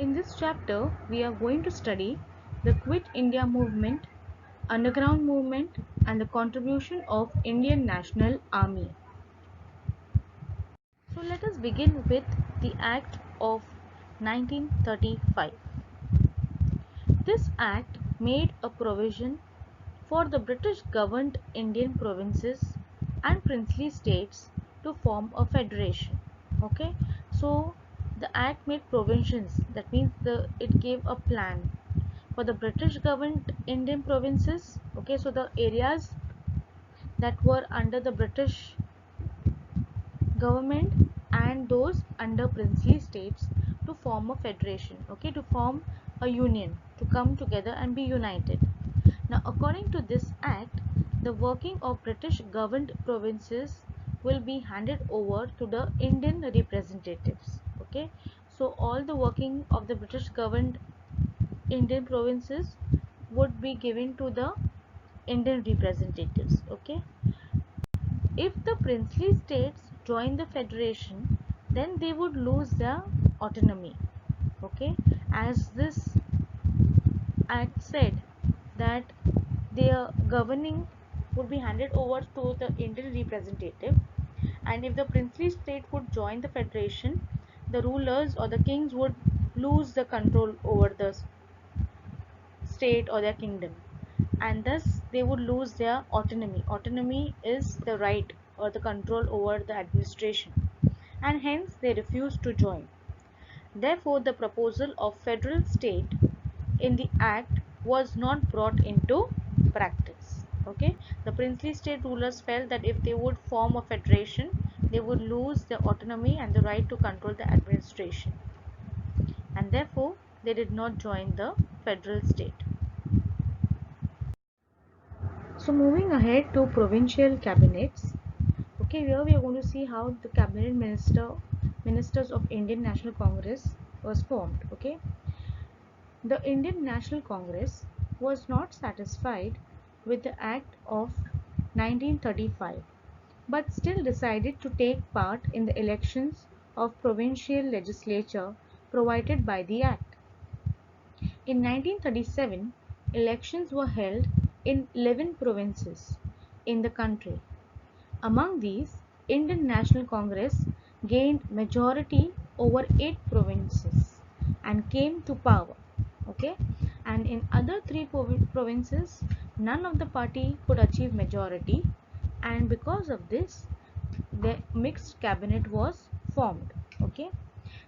In this chapter, we are going to study the Quit India movement, underground movement, and the contribution of Indian National Army. So let us begin with the Act of 1935. This act made a provision for the British governed Indian provinces and princely states to form a federation. Okay, so the act made provisions, that means it gave a plan for the British governed Indian provinces. Okay, so the areas that were under the British government and those under princely states to form a federation, okay, to form a union, to come together and be united. Now, according to this act, the working of British governed provinces will be handed over to the Indian representatives. Okay, so all the working of the British governed Indian provinces would be given to the Indian representatives. Okay, if the princely states join the federation, then they would lose their autonomy. Okay, as this act said that their governing would be handed over to the Indian representative, and if the princely state would join the federation, the rulers or the kings would lose the control over the state or their kingdom, and thus they would lose their autonomy. Autonomy is the right or the control over the administration, and hence they refused to join. Therefore, the proposal of federal state in the act was not brought into practice. Okay, the princely state rulers felt that if they would form a federation, they would lose their autonomy and the right to control the administration, and therefore they did not join the federal state. So moving ahead to provincial cabinets. Okay, here we are going to see how the ministers of Indian National Congress was formed. Okay, the Indian National Congress was not satisfied with the Act of 1935, but still decided to take part in the elections of provincial legislature provided by the Act. In 1937, elections were held in 11 provinces in the country. Among these, Indian National Congress gained majority over 8 provinces and came to power. Okay, and in other 3 provinces, none of the party could achieve majority, and because of this, the mixed cabinet was formed. Okay,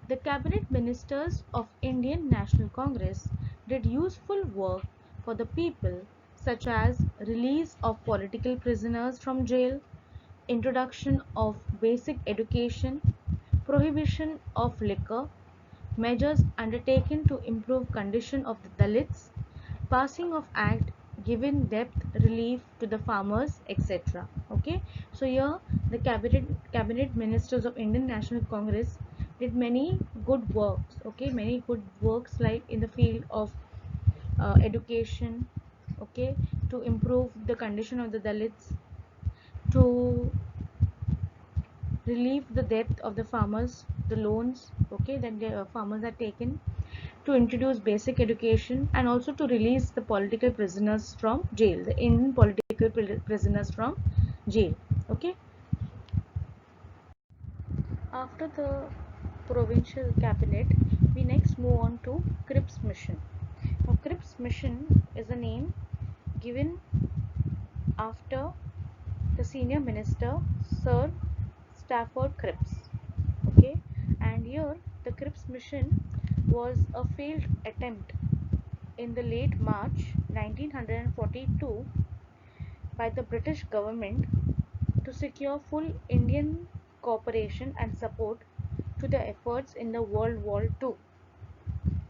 the cabinet ministers of Indian National Congress did useful work for the people, such as release of political prisoners from jail, introduction of basic education, prohibition of liquor, measures undertaken to improve condition of the Dalits, passing of act giving debt relief to the farmers, etc. Okay, so here the cabinet ministers of Indian National Congress did many good works. Okay, many good works like in the field of education. Okay, to improve the condition of the Dalits, to relieve the debt of the farmers, the loans, okay, that the farmers are taken, to introduce basic education, and also to release the political prisoners from jail, the Indian political prisoners from jail. Okay, after the provincial cabinet, we next move on to Cripps Mission. Now, Cripps Mission is a name given after the senior minister Sir Stafford Cripps. Okay, and here the Cripps mission was a failed attempt in the late March 1942 by the British government to secure full Indian cooperation and support to the efforts in the World War II.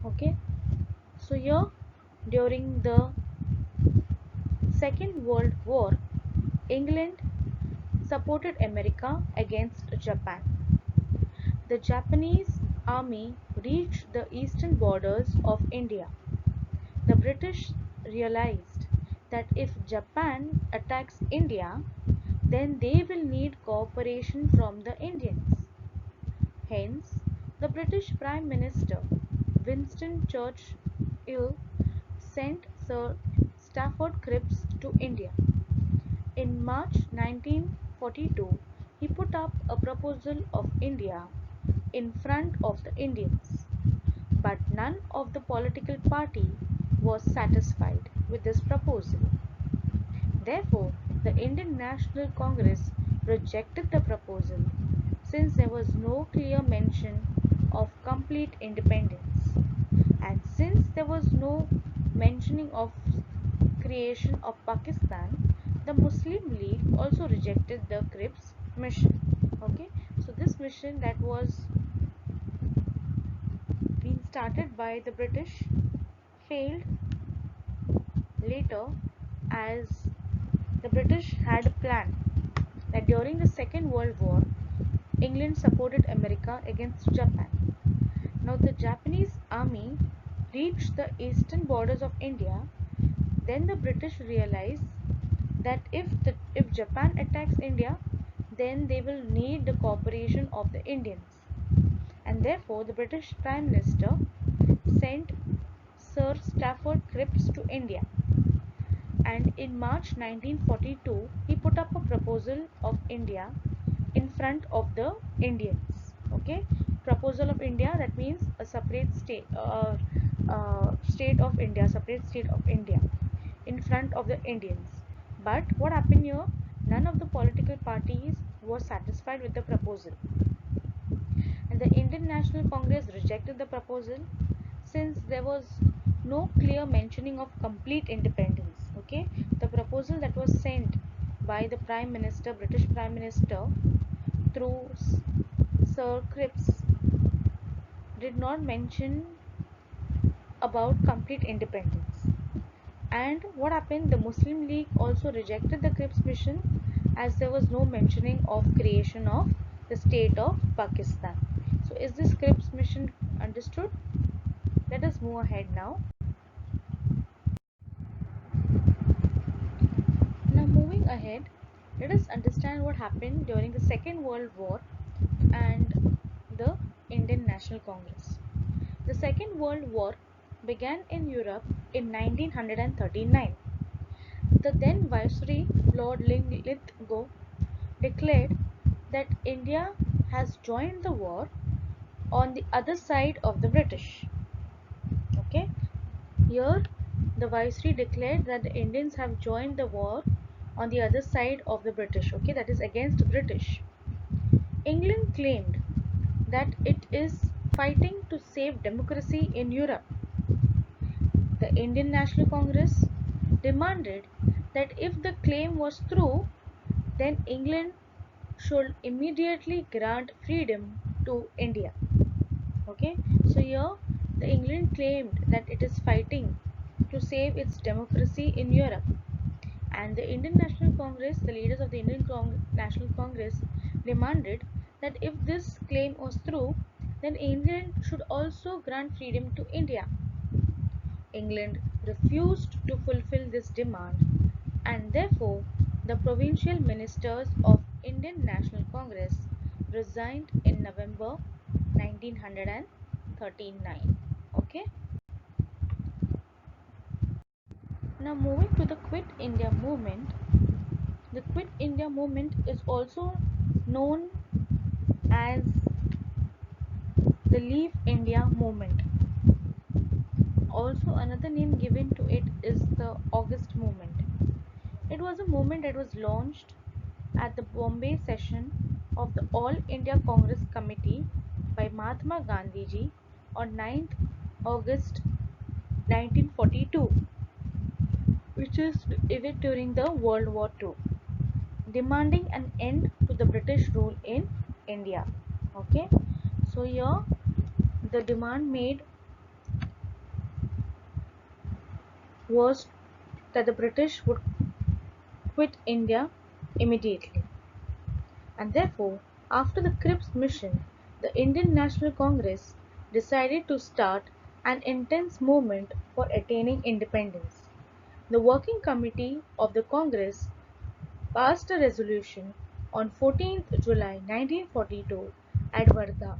Okay, so here during the Second World War, England supported America against Japan. The Japanese army reached the eastern borders of India. The British realized that if Japan attacks India, then they will need cooperation from the Indians. Hence, the British Prime Minister Winston Churchill sent Sir Stafford Cripps to India. In March 1942, he put up a proposal of India in front of the Indians, but none of the political party was satisfied with this proposal. Therefore, the Indian National Congress rejected the proposal since there was no clear mention of complete independence, and since there was no mentioning of creation of Pakistan, the Muslim League also rejected the Cripps mission. Okay, so this mission that was being started by the British failed later, as the British had a plan that during the Second World War, England supported America against Japan. Now the Japanese army reached the eastern borders of India. Then the British realized that if Japan attacks India, then they will need the cooperation of the Indians, and therefore the British Prime Minister sent Sir Stafford Cripps to India. And in March 1942, he put up a proposal of India in front of the Indians. Okay, proposal of India, that means a separate state, state of India, separate state of India, in front of the Indians. But what happened here? None of the political parties was satisfied with the proposal, and the Indian National Congress rejected the proposal since there was no clear mentioning of complete independence. Okay, the proposal that was sent by the Prime Minister, British Prime Minister, through Sir Cripps, did not mention about complete independence. And what happened? The Muslim League also rejected the Cripps mission as there was no mentioning of creation of the state of Pakistan. So is this Cripps mission understood? Let us move ahead now. Now moving ahead, let us understand what happened during the Second World War and the Indian National Congress. The Second World War began in Europe in 1939. The then Viceroy Lord Linlithgow declared that India has joined the war on the other side of the British. Okay, here the Viceroy declared that the Indians have joined the war on the other side of the British. Okay, that is against British. England claimed that it is fighting to save democracy in Europe. The Indian National Congress demanded that if the claim was true, then England should immediately grant freedom to India. Okay, so here the England claimed that it is fighting to save its democracy in Europe, and the Indian National Congress, the leaders of the National Congress, demanded that if this claim was true, then England should also grant freedom to India. England refused to fulfill this demand, and therefore the provincial ministers of Indian National Congress resigned in November 1939. Okay. Now moving to the Quit India movement. The Quit India movement is also known as the Leave India movement. Also another name given to it is the August movement. It was a movement that was launched at the Bombay session of the All India Congress Committee by Mahatma Gandhi ji on 9th August 1942, which is event during the World War II, demanding an end to the British rule in India. Okay, so here the demand made was that the British would quit India immediately. And therefore, after the Cripps mission, the Indian National Congress decided to start an intense movement for attaining independence. The Working Committee of the Congress passed a resolution on 14th July 1942 at Wardha,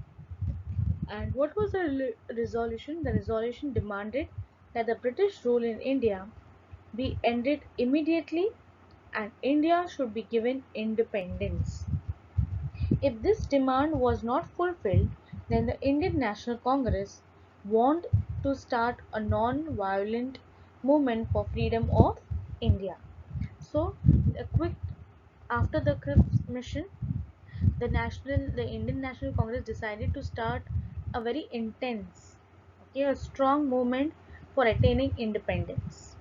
And what was the resolution? The resolution demanded that the British rule in India be ended immediately and India should be given independence. If this demand was not fulfilled, then the Indian National Congress warned to start a non-violent movement for freedom of India. So, a quick after the Cripps mission, the Indian National Congress decided to start a very intense, okay, a strong movement for attaining independence.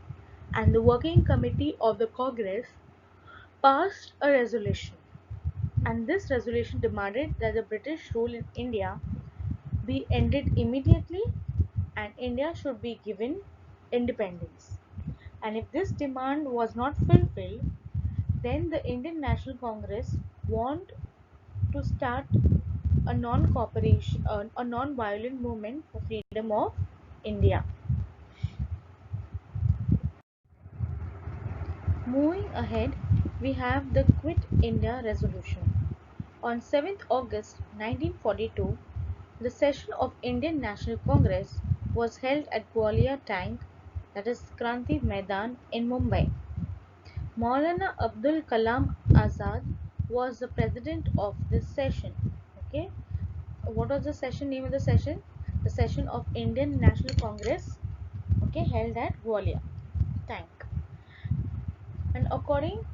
And the working committee of the Congress passed a resolution, and this resolution demanded that the British rule in India be ended immediately and India should be given independence. And if this demand was not fulfilled, then the Indian National Congress warned to start a non-violent movement for freedom of India. Moving ahead, we have the Quit India Resolution. On 7th August 1942, the session of Indian National Congress was held at Gwalior Tank, that is Kranti Maidan in Mumbai. Maulana Abdul Kalam Azad was the president of this session. Okay, what was the session name of the session? The session of Indian National Congress. Okay, held at Gwalior Tank. And according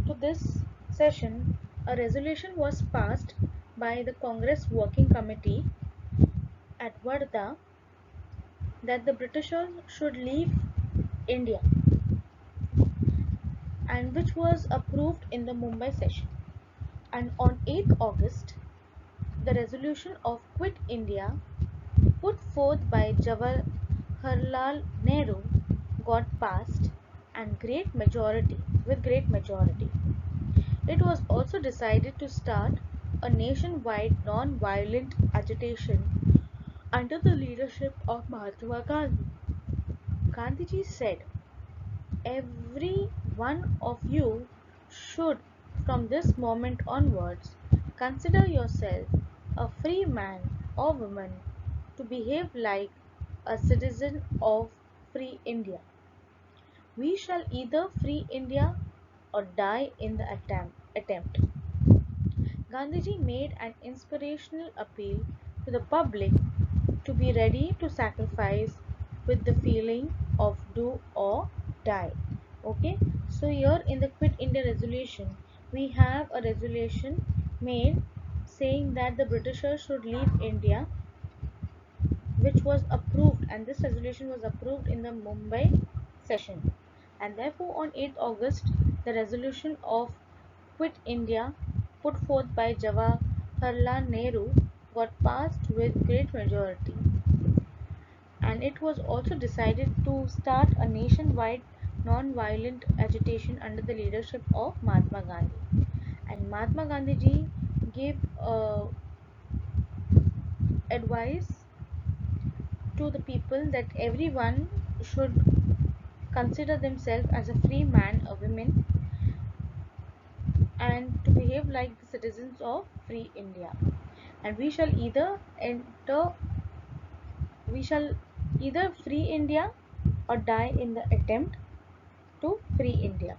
to this session, a resolution was passed by the Congress Working Committee at Wardha that the Britishers should leave India, and which was approved in the Mumbai session. And on 8th August, the resolution of Quit India put forth by Jawaharlal Nehru got passed and with great majority. It was also decided to start a nationwide non-violent agitation under the leadership of Mahatma Gandhi. Gandhiji said, "Every one of you should, from this moment onwards, consider yourself a free man or woman to behave like a citizen of free India. We shall either free India or die in the attempt." Gandhiji made an inspirational appeal to the public to be ready to sacrifice with the feeling of do or die. Okay, so here in the Quit India resolution, we have a resolution made saying that the Britishers should leave India, which was approved, and this resolution was approved in the Mumbai session. And therefore, on 8th August, the resolution of Quit India put forth by Jawaharlal Nehru got passed with great majority. And it was also decided to start a nationwide non-violent agitation under the leadership of Mahatma Gandhi. And Mahatma Gandhi ji gave advice to the people that everyone should consider themselves as a free man or woman and to behave like the citizens of free India. And we shall either free India or die in the attempt to free India.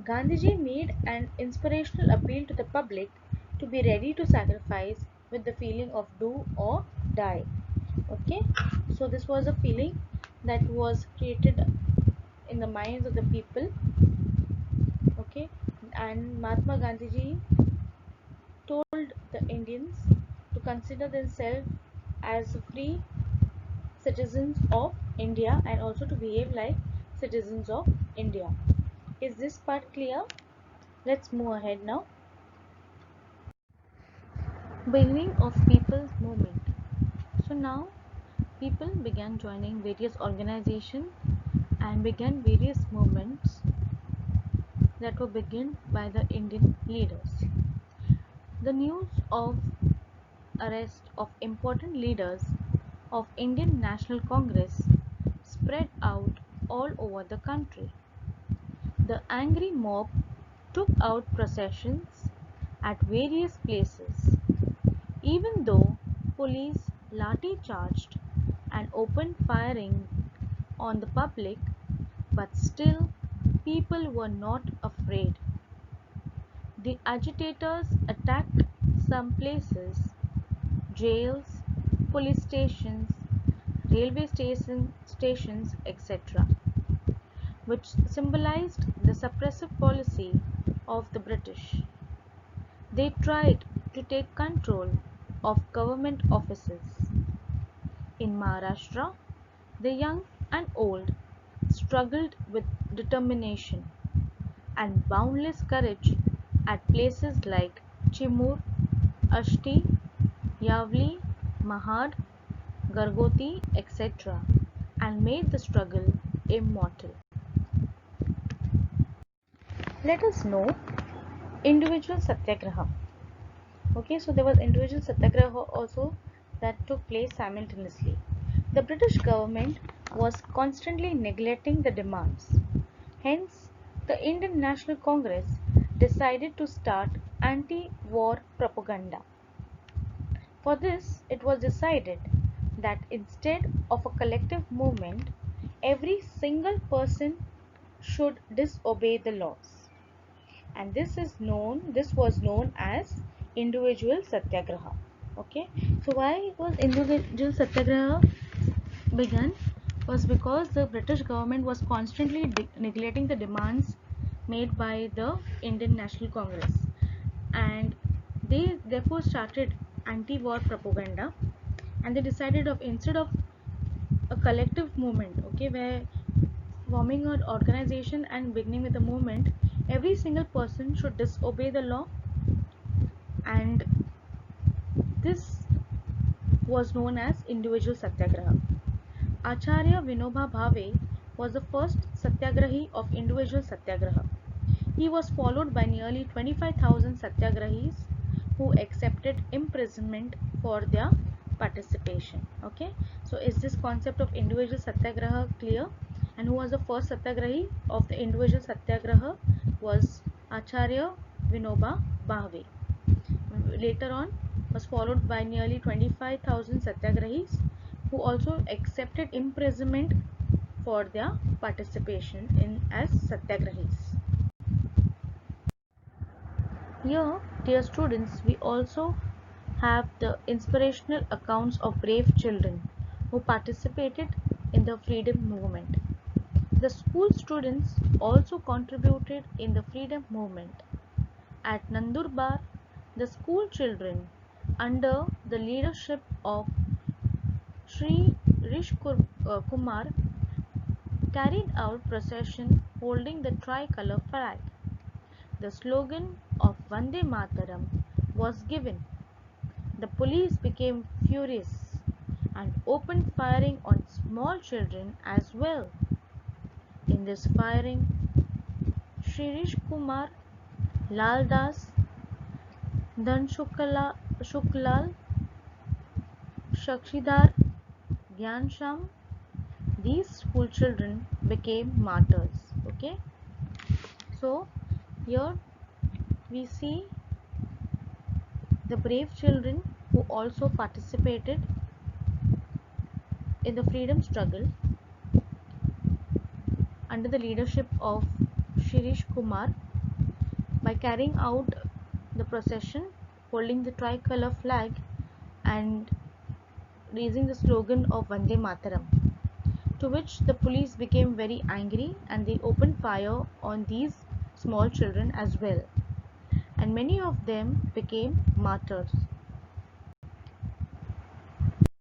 Gandhiji made an inspirational appeal to the public to be ready to sacrifice with the feeling of do or die. Okay, so this was a feeling that was created in the minds of the people. Okay, and Mahatma Gandhiji told the Indians to consider themselves as free citizens of India and also to behave like citizens of India. Is this part clear? Let's move ahead now. Beginning of people's movement. So now people began joining various organizations and began various movements that were begun by the Indian leaders. The news of arrest of important leaders of Indian National Congress spread out all over the country. The angry mob took out processions at various places, even though police lathi charged and opened firing on the public, but still people were not afraid. The agitators attacked some places, jails, police stations, stations, etc., which symbolized the suppressive policy of the British. They tried to take control of government offices. In Maharashtra, the young and old struggled with determination and boundless courage at places like Chimur, Ashti, Yavli, Mahad, Gargoti, etc., and made the struggle immortal. Let us know individual satyagraha. Okay, so there was individual satyagraha also that took place simultaneously. The British government was constantly neglecting the demands. Hence, the Indian National Congress decided to start anti-war propaganda. For this, it was decided that instead of a collective movement, every single person should disobey the laws. And this was known as individual satyagraha. Okay, so why was individual satyagraha begun? Was because the British government was constantly neglecting the demands made by the Indian National Congress, and they therefore started anti-war propaganda, and they decided of instead of a collective movement, okay, where forming an organization and beginning with a movement, every single person should disobey the law, and this was known as individual satyagraha. Acharya Vinoba Bhave was the first satyagrahi of individual satyagraha. He was followed by nearly 25,000 satyagrahis who accepted imprisonment for their participation. Okay, so is this concept of individual satyagraha clear? And who was the first satyagrahi of the individual satyagraha? Was Acharya Vinoba Bhave. Later on was followed by nearly 25,000 satyagrahis who also accepted imprisonment for their participation in as satyagrahis. Here, dear students, we also have the inspirational accounts of brave children who participated in the freedom movement. The school students also contributed in the freedom movement. At Nandurbar, the school children, under the leadership of Sri Rish Kumar, carried out procession holding the tricolour flag. The slogan of Vande Mataram was given. The police became furious and opened firing on small children as well. In this firing, Shirish Kumar, Lal Das, Dhan Shuklal, Shakshidhar, Gyansham, these school children became martyrs. Okay, so here we see the brave children who also participated in the freedom struggle under the leadership of Shirish Kumar by carrying out the procession holding the tricolour flag and raising the slogan of Vande Mataram, to which the police became very angry and they opened fire on these small children as well, and many of them became martyrs.